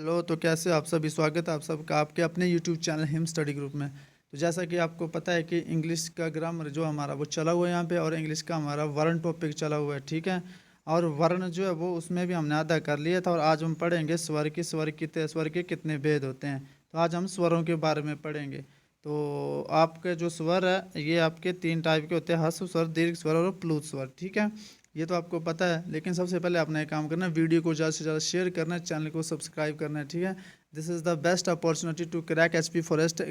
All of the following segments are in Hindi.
हेलो, तो कैसे आप सभी? स्वागत है आप सबका आपके अपने YouTube channel him study group में। तो जैसा कि आपको पता है कि इंग्लिश का ग्रामर जो हमारा वो चला हुआ है यहाँ पे, और इंग्लिश का हमारा वर्ण टॉपिक चला हुआ है, ठीक है। और वर्ण जो है वो उसमें भी हमने आधा कर लिया था, और आज हम पढ़ेंगे स्वर के कितने भेद होते हैं। तो आज हम स्वरों के बारे में पढ़ेंगे। तो आपके जो स्वर है ये आपके 3 टाइप के होते हैं: ह्रस्व स्वर, दीर्घ स्वर और प्लुत स्वर, ठीक है। ये तो आपको पता है, लेकिन सबसे पहले आपने एक काम करना है, वीडियो को ज़्यादा से ज़्यादा शेयर करना है, चैनल को सब्सक्राइब करना है, ठीक है। This is the best opportunity to crack HP forest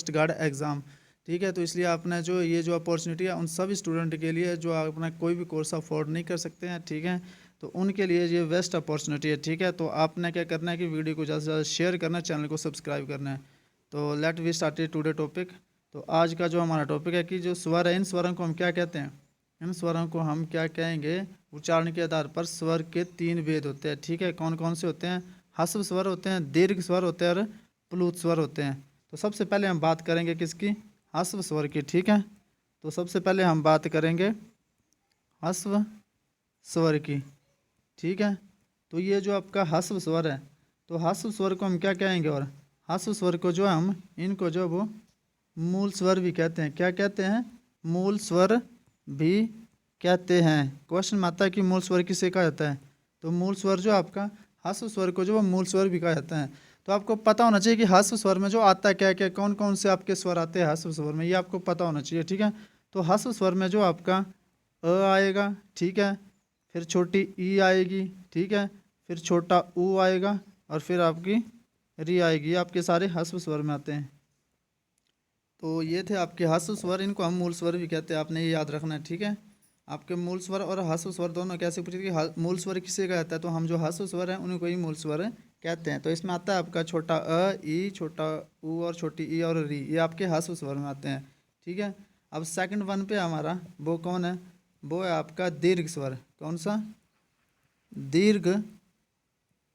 guard exam, ठीक है। तो इसलिए आपने जो ये जो अपॉर्चुनिटी है उन सभी स्टूडेंट के लिए जो अपना कोई भी कोर्स अफोर्ड नहीं कर सकते हैं, ठीक है। तो उनके लिए ये बेस्ट अपॉर्चुनिटी है, ठीक है। तो आपने क्या करना है कि वीडियो को ज़्यादा से ज़्यादा शेयर करना है, चैनल को सब्सक्राइब करना है। तो let we start today topic. तो आज का जो हमारा टॉपिक है कि जो स्वर है, इन स्वरों को हम क्या कहते हैं, इन स्वरों को हम क्या कहेंगे। उच्चारण के आधार पर स्वर के 3 भेद होते हैं, ठीक है। कौन कौन से होते हैं? ह्रस्व स्वर होते हैं, दीर्घ स्वर होते हैं और प्लुत स्वर होते हैं। तो सबसे पहले हम बात करेंगे किसकी? ह्रस्व स्वर की, ठीक है। तो सबसे पहले हम बात करेंगे ह्रस्व स्वर की, ठीक है। तो ये जो आपका ह्रस्व स्वर है, तो ह्रस्व स्वर को हम क्या कहेंगे? और ह्रस्व स्वर को जो हम इनको जो वो मूल स्वर भी कहते हैं। क्या कहते हैं? मूल स्वर भी कहते हैं। क्वेश्चन में आता है कि मूल स्वर किसे कहा जाता है? तो मूल स्वर जो आपका ह्रस्व स्वर को जो वो मूल स्वर भी कहा जाता है। तो आपको पता होना चाहिए कि ह्रस्व स्वर में जो आता है क्या क्या, कौन कौन से आपके स्वर आते हैं ह्रस्व स्वर में, ये आपको पता होना चाहिए, ठीक है। तो ह्रस्व स्वर में जो आपका अ आएगा, ठीक है, फिर छोटी ई आएगी, ठीक है, फिर छोटा ऊ आएगा, और फिर आपकी री आएगी। ये आपके सारे ह्रस्व स्वर में आते हैं। तो ये थे आपके ह्रस्व स्वर, इनको हम मूल स्वर भी कहते हैं, आपने ये याद रखना है, ठीक है। आपके मूल स्वर और ह्रस्व स्वर दोनों कैसे पूछे कि मूल स्वर किसे कहा जाता है, तो हम जो ह्रस्व स्वर हैं उनको ही मूल स्वर कहते हैं। तो इसमें आता है आपका छोटा अ, ई, छोटा ऊ और छोटी ई और री, ये आपके ह्रस्व स्वर में आते हैं, ठीक है। अब सेकंड वन पे हमारा वो कौन है? वो है आपका दीर्घ स्वर। कौन सा? दीर्घ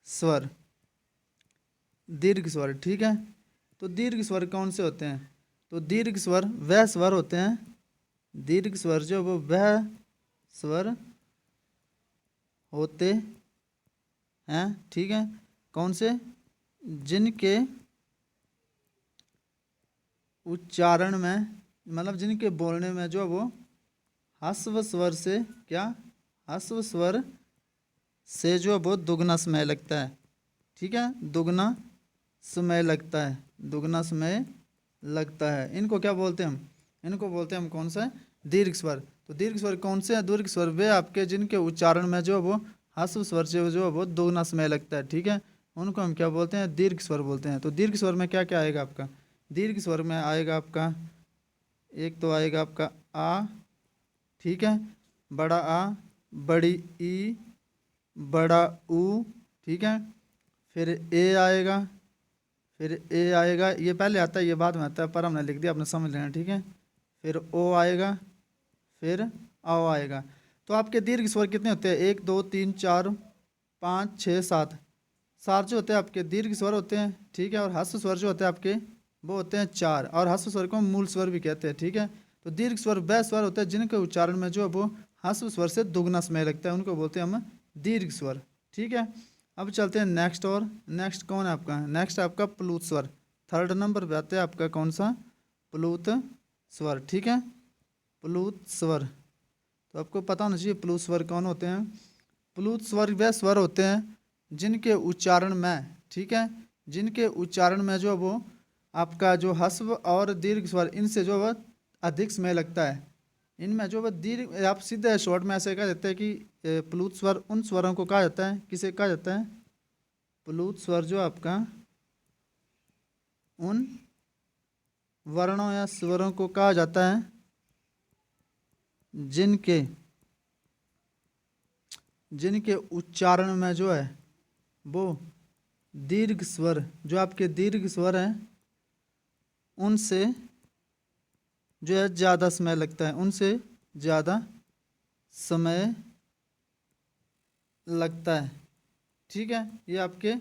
स्वर, दीर्घ स्वर, ठीक है। तो दीर्घ स्वर कौन से होते हैं? तो दीर्घ स्वर वह स्वर होते हैं, दीर्घ स्वर जो वो वह स्वर होते हैं, ठीक है। कौन से? जिनके उच्चारण में, मतलब जिनके बोलने में जो वो ह्रस्व स्वर से क्या, ह्रस्व स्वर से जो वो दुगना समय लगता है, ठीक है। दुगना समय लगता है, दुगना समय लगता है। इनको क्या बोलते हैं हम? इनको बोलते हैं हम कौन सा? दीर्घ स्वर। तो दीर्घ स्वर कौन से हैं? दीर्घ स्वर वे आपके जिनके उच्चारण में जो वो ह्रस्व स्वर से जो वो दोगुना समय लगता है, ठीक है। उनको हम क्या बोलते हैं? दीर्घ स्वर बोलते हैं। तो दीर्घ स्वर में क्या क्या आएगा आपका? दीर्घ स्वर में आएगा आपका, एक तो आएगा आपका आ, ठीक है, बड़ा आ, बड़ी ई, बड़ा ऊ, ठीक है। फिर ए आएगा, फिर ए आएगा, ये पहले आता है ये बाद में आता है, पर हमने लिख दिया, आपने समझ लेना, ठीक है। फिर ओ आएगा, फिर आओ आएगा। तो आपके दीर्घ स्वर कितने होते हैं? 1 2 3 4 5 6 7, 7 जो होते हैं आपके दीर्घ स्वर होते हैं, ठीक है। और ह्रस्व स्वर जो होते हैं आपके वो होते हैं 4, और ह्रस्व स्वर को हम मूल स्वर भी कहते हैं, ठीक है। तो दीर्घ स्वर वह स्वर होते हैं जिनके उच्चारण में जो वो ह्रस्व स्वर से दुगना समय लगता है, उनको बोलते हैं हम दीर्घ स्वर, ठीक है। अब चलते हैं नेक्स्ट। और नेक्स्ट कौन है आपका? नेक्स्ट आपका प्लुत स्वर। थर्ड नंबर पे आते हैं आपका कौन सा? प्लुत स्वर, ठीक है। प्लुत स्वर, तो आपको पता होना चाहिए प्लुत स्वर कौन होते हैं। प्लुत स्वर वे स्वर होते हैं जिनके उच्चारण में, ठीक है, जिनके उच्चारण में जो वो आपका जो ह्रस्व और दीर्घ स्वर इनसे जो वह अधिक समय लगता है, इनमें जो वह दीर्घ, आप सीधे शॉर्ट में ऐसे कह देते हैं कि प्लुत स्वर उन स्वरों को कहा जाता है, किसे कहा जाता है? प्लुत स्वर जो आपका उन वर्णों या स्वरों को कहा जाता है जिनके जिनके उच्चारण में जो है वो दीर्घ स्वर, जो आपके दीर्घ स्वर हैं उनसे जो है ज़्यादा समय लगता है, उनसे ज़्यादा समय लगता है, ठीक है। ये आपके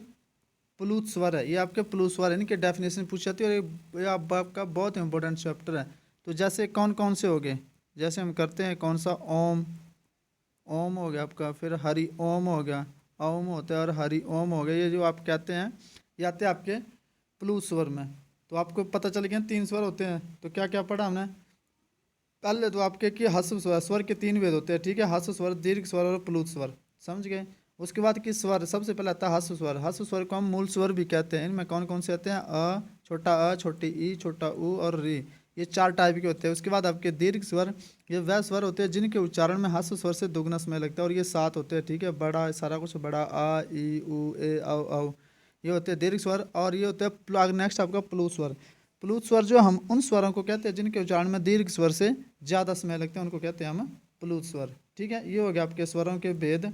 प्लुत स्वर है, ये आपके प्लुत स्वर है, इनके डेफिनेशन पूछी जाती है, और ये आपका बहुत इंपॉर्टेंट चैप्टर है। तो जैसे कौन कौन से हो गए, जैसे हम करते हैं कौन सा? ओम, ओम हो गया आपका, फिर हरि ओम हो गया, ओम होता है और हरि ओम हो गए, ये जो आप कहते हैं ये आते हैं आपके प्लूत स्वर में। तो आपको पता चल गया 3 स्वर होते हैं। तो क्या क्या पढ़ा हमने पहले? तो आपके कि हस्व स्वर, स्वर के 3 भेद होते हैं, ठीक है, हस्व स्वर, दीर्घ स्वर और प्लूत स्वर, समझ गए। उसके बाद किस स्वर, सबसे पहले आता है हस्व स्वर। हस्व स्वर को हम मूल स्वर भी कहते हैं। इनमें कौन कौन से आते हैं? छोटा अ, छोटी ई, छोटा उ और री, ये 4 टाइप के होते हैं। उसके बाद आपके दीर्घ स्वर, ये वह स्वर होते हैं जिनके उच्चारण में हस्व स्वर से दुगना समय लगता है, और ये 7 होते हैं, ठीक है, बड़ा सारा कुछ बड़ा आ ई उ ए औ, ये होते हैं दीर्घ स्वर। और ये होते हैं नेक्स्ट आपका प्लूत स्वर। प्लूत स्वर जो हम उन स्वरों को कहते हैं जिनके उच्चारण में दीर्घ स्वर से ज़्यादा समय लगते हैं, उनको कहते हैं हम प्लूत स्वर, ठीक है। ये हो गया आपके स्वरों के भेद।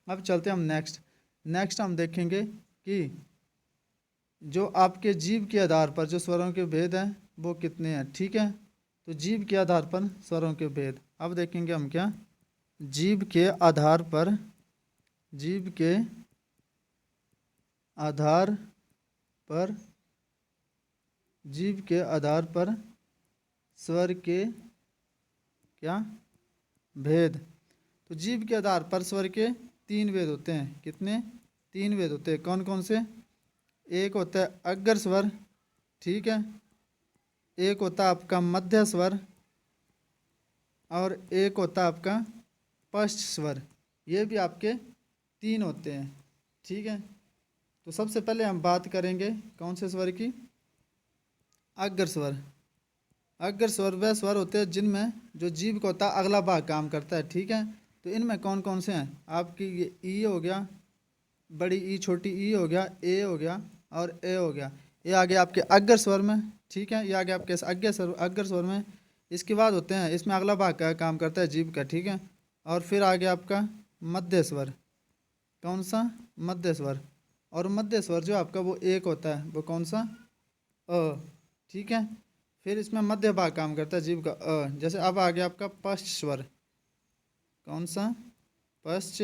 अब चलते हैं हम नेक्स्ट हम देखेंगे कि जो आपके जीव के आधार पर जो स्वरों के भेद हैं वो कितने हैं, ठीक है। तो जीव के आधार पर स्वरों के भेद अब देखेंगे हम क्या, जीव के आधार पर, जीव के आधार पर, जीव के आधार पर स्वर के क्या भेद। तो जीव के आधार पर स्वर के 3 भेद होते हैं। कितने? 3 भेद होते हैं। कौन कौन से? एक होता है अग्र स्वर, ठीक है, एक होता है आपका मध्य स्वर, और एक होता है आपका पश्च स्वर। ये भी आपके 3 होते हैं, ठीक है। तो सबसे पहले हम बात करेंगे कौन से स्वर की? अग्र स्वर। अग्र स्वर वह स्वर होते हैं जिनमें जो जीव का होता है अगला भाग काम करता है, ठीक है। तो इनमें कौन कौन से हैं? आपकी ये ई हो गया, बड़ी ई, छोटी ई हो गया, ए हो गया और ए हो गया। ये आ गया आपके अग्र स्वर में, ठीक है, ये आ गया आपके अग्र स्वर में। इसके बाद होते हैं, इसमें अगला भाग का काम करता है जीव का, ठीक है। और फिर आ गया आपका मध्य स्वर। कौन सा? मध्य स्वर। और मध्य स्वर जो आपका वो एक होता है, वो कौन सा? अ, ठीक है। फिर इसमें मध्य भाग काम करता है जीव का अ। जैसे अब आ गया आपका पश्च स्वर। कौन सा? पश्च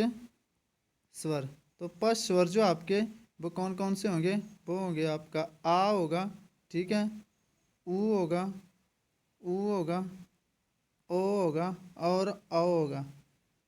स्वर। तो पश्च स्वर जो आपके वो कौन कौन से होंगे? वो होंगे आपका आ होगा, ठीक है, ऊ होगा, ऊ होगा, ओ होगा और औ होगा।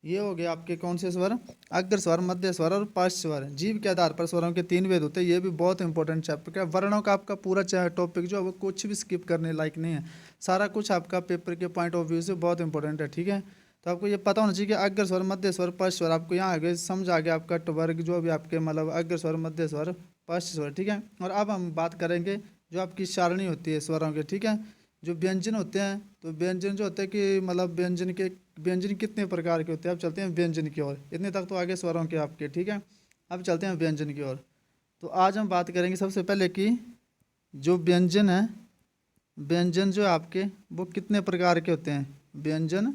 ये हो गए आपके कौन से स्वर? अग्र स्वर, मध्य स्वर और पश्च स्वर। जीव के आधार पर स्वरों के 3 भेद होते हैं। ये भी बहुत इंपॉर्टेंट चैप्टर है। वर्णों का आपका पूरा टॉपिक जो है वो कुछ भी स्किप करने लायक नहीं है। सारा कुछ आपका पेपर के पॉइंट ऑफ व्यू से बहुत इंपॉर्टेंट है, ठीक है। तो आपको ये पता होना चाहिए कि अग्र स्वर, मध्य स्वर, पश्च स्वर, आपको यहाँ आगे समझ आ गया आपका वर्ग जो भी आपके मतलब अग्र स्वर, मध्य स्वर, पश्च स्वर, ठीक है। और अब हम बात करेंगे जो आपकी सारणी होती है स्वरों की, ठीक है। जो व्यंजन होते हैं, तो व्यंजन जो होते हैं कि मतलब व्यंजन कितने प्रकार के होते हैं। अब चलते हैं व्यंजन की ओर। इतने तक तो आगे स्वरों के आपके, ठीक है। अब चलते हैं व्यंजन की ओर। तो आज हम बात करेंगे सबसे पहले कि जो व्यंजन है, व्यंजन जो आपके वो कितने प्रकार के होते हैं। व्यंजन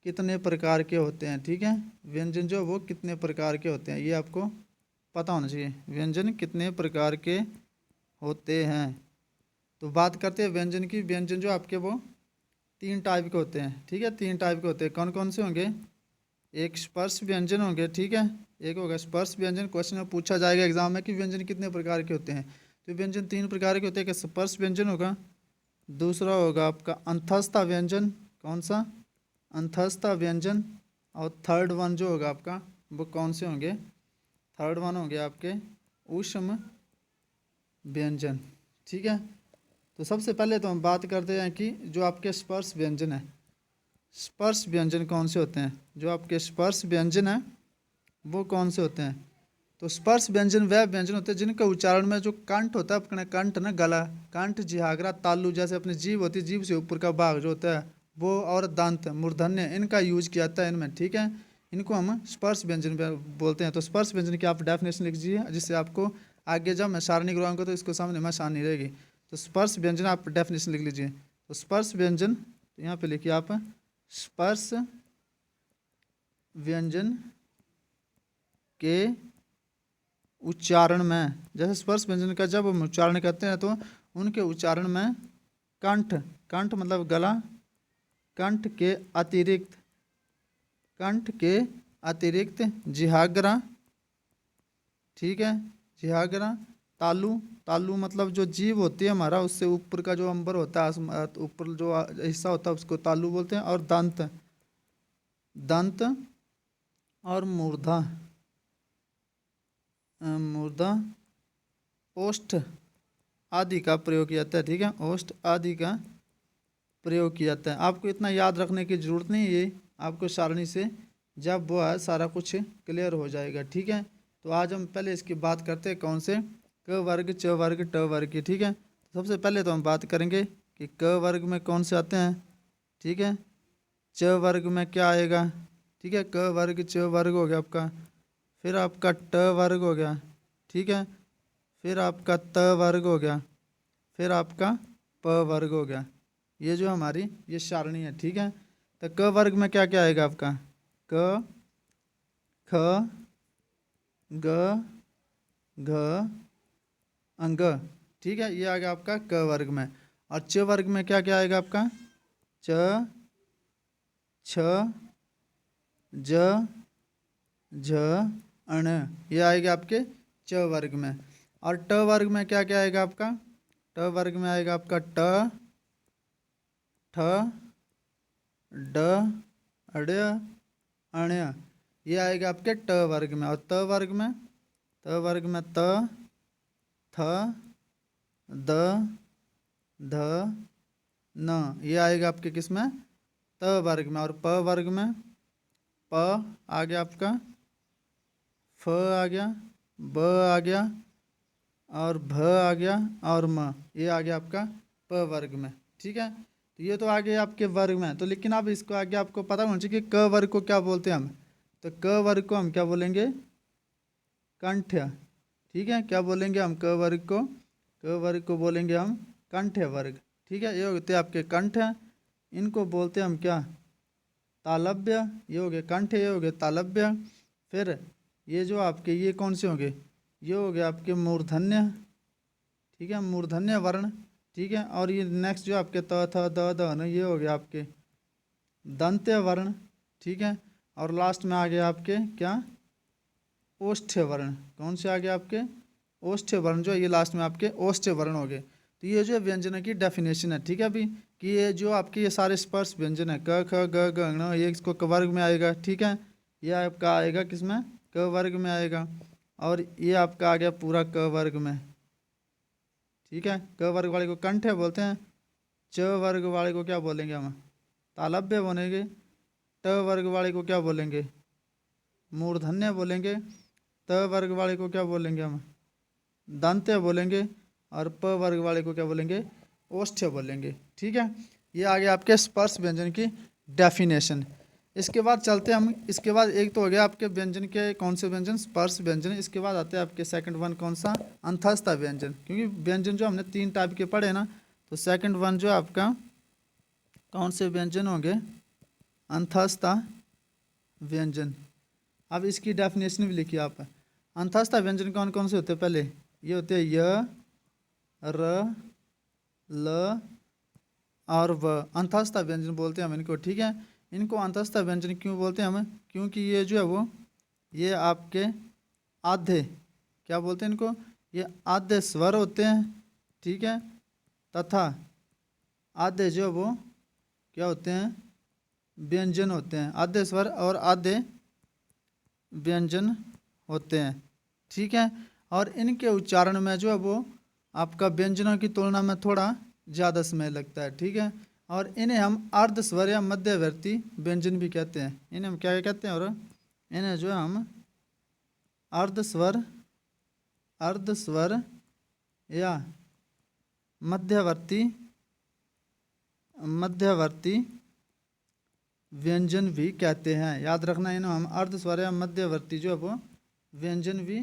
कितने प्रकार के होते हैं, ठीक है। व्यंजन जो वो कितने प्रकार के होते हैं ये आपको पता होना चाहिए। व्यंजन कितने प्रकार के होते हैं। तो बात करते हैं व्यंजन की। व्यंजन जो आपके वो 3 टाइप के होते हैं, ठीक है, 3 टाइप के होते हैं। कौन कौन से होंगे? एक स्पर्श व्यंजन होंगे, ठीक है, एक होगा स्पर्श व्यंजन। क्वेश्चन में पूछा जाएगा एग्जाम में कि व्यंजन कितने प्रकार के होते हैं। तो व्यंजन 3 प्रकार के होते हैं। कि स्पर्श व्यंजन होगा, दूसरा होगा आपका अंतस्था व्यंजन। कौन सा? अंतस्था व्यंजन। और थर्ड वन जो होगा आपका वो कौन से होंगे? थर्ड वन होंगे आपके ऊष्म व्यंजन, ठीक है। तो सबसे पहले तो हम बात करते हैं कि जो आपके स्पर्श व्यंजन है, स्पर्श व्यंजन कौन से होते हैं। जो आपके स्पर्श व्यंजन है वो कौन से होते हैं। तो स्पर्श व्यंजन वह व्यंजन होते हैं जिनका उच्चारण में जो कंठ होता है, अपना कंठ ना, गला, कंठ, जिहागरा, तालु जैसे अपनी जीभ होती है, जीभ से ऊपर का भाग जो होता है वो, और दंत, मूर्धन्य, इनका यूज किया जाता है इनमें, ठीक है। इनको हम स्पर्श व्यंजन बोलते हैं। तो स्पर्श व्यंजन की आप डेफिनेशन लिख दीजिए, जिससे आपको आगे जब मैं सारणी गिराऊंगा तो इसको समझने में आसानी रहेगी। तो स्पर्श व्यंजन आप डेफिनेशन लिख लीजिए। तो स्पर्श व्यंजन, तो यहाँ पे लिखिए आप स्पर्श व्यंजन के उच्चारण में, जैसे स्पर्श व्यंजन का जब हम उच्चारण करते हैं तो उनके उच्चारण में कंठ, कंठ मतलब गला, कंठ के अतिरिक्त, कंठ के अतिरिक्त जिहाग्रा, ठीक है, जिहाग्रा, तालु, तालु मतलब जो जीभ होती है हमारा उससे ऊपर का जो अंबर होता है, ऊपर जो हिस्सा होता है उसको तालु बोलते हैं। और दंत, दंत और मूर्धा, मूर्धा, ओष्ठ आदि का प्रयोग किया जाता है। ठीक है, ओष्ठ आदि का प्रयोग किया जाता है। आपको इतना याद रखने की ज़रूरत नहीं है, ये आपको सारणी से जब वो है सारा कुछ क्लियर हो जाएगा। ठीक है, तो आज हम पहले इसकी बात करते हैं कौन से, क वर्ग, च वर्ग, ट वर्ग की। ठीक है, तो सबसे पहले तो हम बात करेंगे कि क वर्ग में कौन से आते हैं। ठीक है, च वर्ग में क्या आएगा। ठीक है, क वर्ग च वर्ग हो गया आपका, फिर आपका ट वर्ग हो गया। ठीक है, फिर आपका त वर्ग हो गया, फिर आपका प वर्ग हो गया। ये जो हमारी ये सारणी है। ठीक है, तो क वर्ग में क्या क्या आएगा आपका, क, ख, ग, घ, अंग। ठीक है, ये आ गया आपका क वर्ग में। और च वर्ग में क्या क्या आएगा आपका, च, छ, ज, झ, अण। ये आएगा आपके च वर्ग में। और ट वर्ग में क्या क्या आएगा आपका, ट वर्ग में आएगा आपका ट, ठ, ड, अड़, अण्य। ये आएगा आपके ट वर्ग में। और त वर्ग में, त वर्ग में त, थ, द, ध, न। ये आएगा आपके किस में, त वर्ग में। और प वर्ग में, प आ गया आपका, फ आ गया, ब आ गया, और भ आ गया, और म। ये आ गया आपका प वर्ग में। ठीक है, तो ये तो आ गया आपके वर्ग में। तो लेकिन अब इसको आगे आपको पता होना चाहिए कि क वर्ग को क्या बोलते हैं हम। तो क वर्ग को हम क्या बोलेंगे, कंठ्य। ठीक है, क्या बोलेंगे हम क वर्ग को, क वर्ग को बोलेंगे हम कंठ्य वर्ग। ठीक है, ये होते हैं आपके कंठ, इनको बोलते हैं हम क्या, तालव्य। ये हो गए कंठ, ये हो गए तालव्य। फिर ये जो आपके ये कौन से होंगे, ये हो गए आपके मूर्धन्य। ठीक है, मूर्धन्य वर्ण। ठीक है, और ये नेक्स्ट जो आपके त, थ, द, ध, न, ये हो गया आपके दंत्य वर्ण। ठीक है, और लास्ट में आ गया आपके क्या, ओष्ठ्य वर्ण। कौन से आ गए आपके, ओष्ठ्य वर्ण। जो ये लास्ट में आपके ओष्ठ्य वर्ण हो गए। तो ये जो व्यंजन की डेफिनेशन है। ठीक है, अभी कि ये जो आपके ये सारे स्पर्श व्यंजन है, क, ख, ग, घ, ङ, ये इसको क वर्ग में आएगा। ठीक है, ये आपका आएगा किसमें, क वर्ग में आएगा। और ये आपका आ गया पूरा क वर्ग में। ठीक है, क वर्ग वाले को कंठ्य बोलते हैं, च वर्ग वाले को क्या बोलेंगे हम, तालव्य बोलेंगे, ट वर्ग वाले को क्या बोलेंगे, मूर्धन्य बोलेंगे, त वर्ग वाले को क्या बोलेंगे हम, दंत्य बोलेंगे, और प वर्ग वाले को क्या बोलेंगे, ओष्ठ्य बोलेंगे। ठीक है, ये आ गया आपके स्पर्श व्यंजन की डेफिनेशन। इसके बाद चलते हैं हम, इसके बाद एक तो हो गया आपके व्यंजन के कौन से व्यंजन, स्पर्श व्यंजन। इसके बाद आते हैं आपके सेकंड वन कौन सा, अंतस्थ व्यंजन। क्योंकि व्यंजन जो हमने 3 टाइप के पढ़े ना, तो सेकंड वन जो आपका कौन से व्यंजन होंगे, अंतस्थ व्यंजन। अब इसकी डेफिनेशन भी लिखिए आप। अंतस्थ व्यंजन कौन कौन से होते हैं, पहले ये होते हैं य, र, ल और व। अंतस्थ व्यंजन बोलते हैं हम इनको। ठीक है, इनको अंतस्थ व्यंजन क्यों बोलते हैं हम, क्योंकि ये जो है वो ये आपके आधे, क्या बोलते हैं इनको, ये आधे स्वर होते हैं। ठीक है, तथा आधे जो वो क्या होते हैं, व्यंजन होते हैं। आधे स्वर और आधे व्यंजन होते हैं। ठीक है, और इनके उच्चारण में जो है वो आपका व्यंजनों की तुलना में थोड़ा ज़्यादा समय लगता है। ठीक है, और इन्हें हम अर्ध स्वर या मध्यवर्ती व्यंजन भी कहते हैं। इन्हें हम क्या कहते हैं, और इन्हें जो है हम अर्ध स्वर या मध्यवर्ती व्यंजन भी कहते हैं। याद रखना, इन्हें हम अर्ध स्वर या मध्यवर्ती जो है वो व्यंजन भी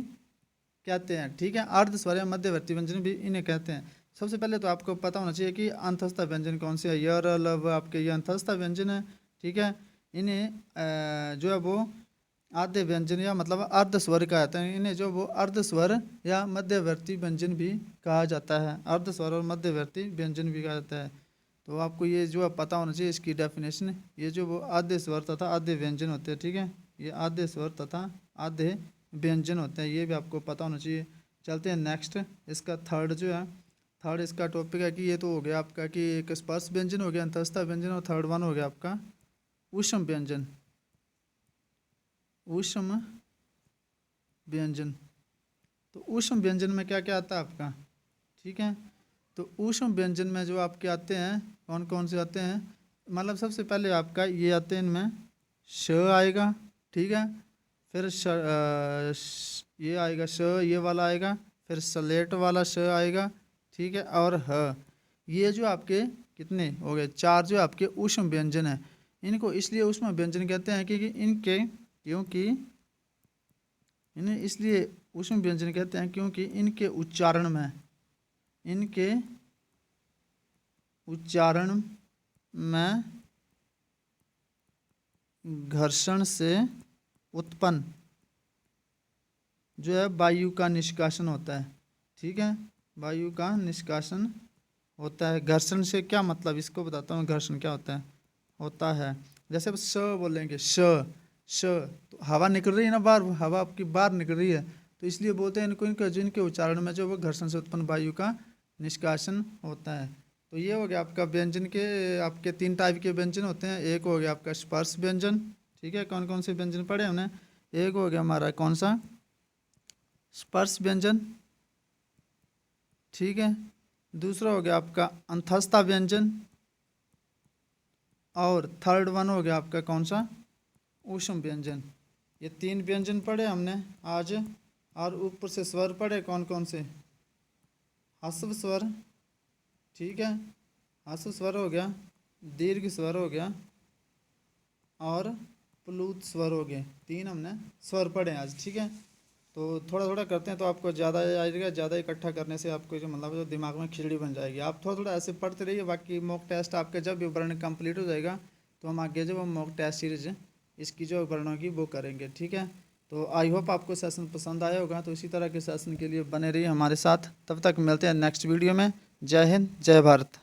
कहते हैं। ठीक है, अर्ध स्वर या मध्यवर्ती व्यंजन भी इन्हें कहते हैं। सबसे पहले तो आपको पता होना चाहिए कि अंतस्थ व्यंजन कौन से है। य, र, ल, व आपके ये अंतस्थ व्यंजन है। ठीक है, इन्हें जो है वो आधे व्यंजन या मतलब अर्ध स्वर कहा जाता है। इन्हें जो वो अर्ध स्वर या मध्यवर्ती व्यंजन भी कहा जाता है। अर्ध स्वर और मध्यवर्ती व्यंजन भी कहा जाता है। तो आपको ये जो है पता होना चाहिए इसकी डेफिनेशन। ये जो वो आधे स्वर तथा आधे व्यंजन होते हैं। ठीक है, ये आधे स्वर तथा आधे व्यंजन होते हैं, ये भी आपको पता होना चाहिए। चलते हैं नेक्स्ट, इसका थर्ड जो है, थर्ड इसका टॉपिक है कि ये तो हो गया आपका कि एक स्पर्श व्यंजन हो गया, अंतस्थ व्यंजन, और थर्ड वन हो गया आपका ऊष्म व्यंजन। ऊष्म व्यंजन, तो ऊष्म व्यंजन में क्या क्या आता है आपका, ठीक है। तो ऊष्म व्यंजन में जो आपके आते हैं कौन कौन से आते हैं, मतलब सबसे पहले आपका ये आते हैं, इनमें श आएगा, ठीक है। फिर ये आएगा श, ये वाला आएगा, फिर स्लेट वाला श आएगा, ठीक है। और ह, ये जो आपके कितने हो गए, 4 जो आपके ऊष्म व्यंजन है। इनको इसलिए ऊष्म व्यंजन कहते हैं क्योंकि इन्हें इसलिए ऊष्म व्यंजन कहते हैं क्योंकि इनके उच्चारण में घर्षण से उत्पन्न जो है वायु का निष्कासन होता है, ठीक है। वायु का निष्कासन होता है। घर्षण से क्या मतलब, इसको बताता हूँ घर्षण क्या होता है। जैसे अब स बोलेंगे, श तो हवा निकल रही है ना बाहर, हवा आपकी बाहर निकल रही है, तो इसलिए बोलते हैं इनके उच्चारण में जो वो घर्षण से उत्पन्न वायु का निष्कासन होता है। तो ये हो गया आपका व्यंजन के, आपके 3 टाइप के व्यंजन होते हैं। एक हो गया आपका स्पर्श व्यंजन, ठीक है। कौन कौन से व्यंजन पढ़े हमने, एक हो गया हमारा कौन सा, स्पर्श व्यंजन, ठीक है। दूसरा हो गया आपका अंतस्था व्यंजन, और थर्ड वन हो गया आपका कौन सा, ऊष्म व्यंजन। ये 3 व्यंजन पढ़े हमने आज। और ऊपर से स्वर पढ़े कौन कौन से, ह्रस्व स्वर, ठीक है, ह्रस्व स्वर हो गया, दीर्घ स्वर हो गया, और प्लुत स्वर हो गए। 3 हमने स्वर पढ़े आज, ठीक है। तो थोड़ा थोड़ा करते हैं तो आपको ज़्यादा आएगा, ज़्यादा इकट्ठा करने से आपको जो मतलब जो दिमाग में खिचड़ी बन जाएगी। आप थोड़ा थोड़ा ऐसे पढ़ते रहिए। बाकी मॉक टेस्ट आपके जब विवरण कंप्लीट हो जाएगा तो हम आगे जब हम मॉक टेस्ट सीरीज इसकी जो विवरण होगी वो करेंगे, ठीक है। तो आई होप आपको सेशन पसंद आया होगा। तो इसी तरह के सेशन के लिए बने रहिए हमारे साथ। तब तक मिलते हैं नेक्स्ट वीडियो में। जय हिंद, जय भारत।